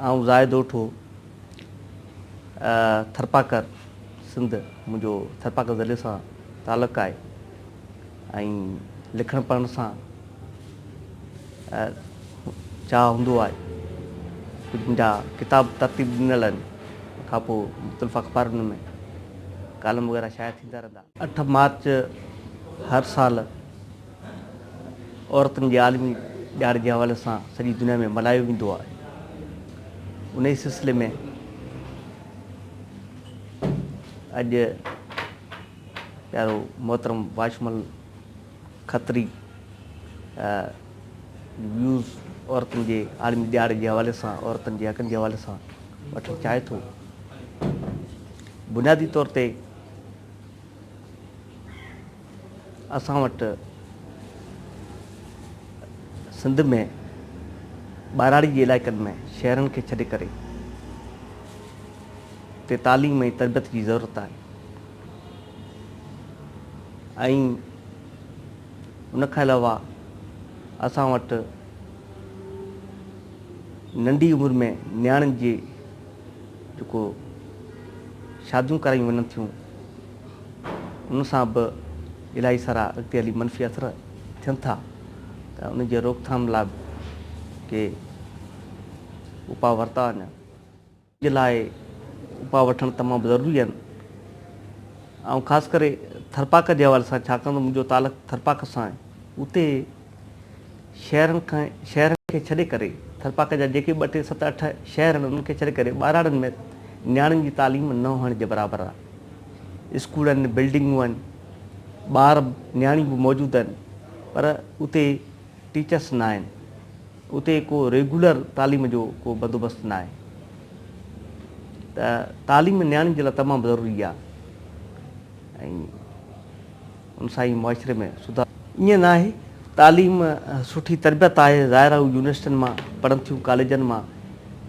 आउं ज़ाहिद ओठो थरपाकर सिंध मुंहिंजो थरपाकर ज़िले सां तालुक़ आहे ऐं लिखण पढ़ण सां चाह हूंदो आहे। कुझु मुंहिंजा किताब तरतीब ॾिनल आहिनि, खां पोइ मुख़्तलिफ़ अख़बारुनि में कालम वग़ैरह शाया थींदा रहंदा। 8 मार्च हर साल औरतुनि जे आलमी ॾियार जे हवाले सां सॼी दुनिया में मल्हायो वेंदो आहे। उन ई सिलसिले में अॼु प्यारो मोहतरम वाशमल खत्री व्यूज़ औरतुनि जे आलमी ॾियार जे हवाले सां, औरतुनि जे हक़नि जे हवाले सां वठणु चाहे थो। बुनियादी तौर ते असां वटि सिंध में ॿाराड़ी जे इलाइक़नि में शहरनि खे छॾे करे ते तालीम ऐं तरबियत जी ज़रूरत आहे ऐं उन खां अलावा असां वटि नंढी उमिरि में नियाणियुनि जे जेको शादियूं करायूं वञनि थियूं उन सां बि इलाही सारा अॻिते हली मनफ़ी असर थियनि था, त उन जे रोकथाम लाइ के उपाउ वरिता वञनि। जे लाइ उपाउ वठणु तमामु ज़रूरी आहिनि ऐं ख़ासि करे थरपाकर जे हवाले सां, छाकाणि त मुंहिंजो तालुक़ु थरपाकर सां आहे। उते शहरनि खे छॾे करे थरपाकर जा जेके 2, 3, 7, 8 शहर आहिनि उन्हनि खे छॾे करे ॿाराड़ियुनि में नियाणियुनि जी तालीम न हुअण जे बराबरि आहे। स्कूल आहिनि, बिल्डिंगूं आहिनि, ॿार नियाणियूं बि मौजूदु आहिनि, पर उते टीचर्स न आहिनि, उते को रेगुलर तालीम जो को बंदोबस्तु न आहे। त तालीम नियाणियुनि जे लाइ तमामु ज़रूरी आहे ऐं उन सां ई मुआशिरे में सुधार। ईअं न आहे, तालीम सुठी तरबियत आहे, ज़ाहिर आहे हू यूनिवर्सिटियुनि मां पढ़नि थियूं, कॉलेजनि मां,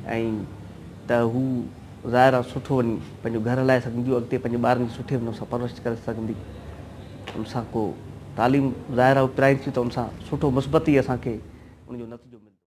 ऐं त हू ज़ाहिर आहे सुठो वञी पंहिंजो घर हलाए सघंदियूं, अॻिते पंहिंजे ॿारनि जी सुठे नमूने सां परवरिश करे सघंदी। उन सां को तालीम ज़ाहिर आहे पिराइनि थियूं त उन सां सुठो मुस्बत ई असांखे उनजो नतीजो मिले।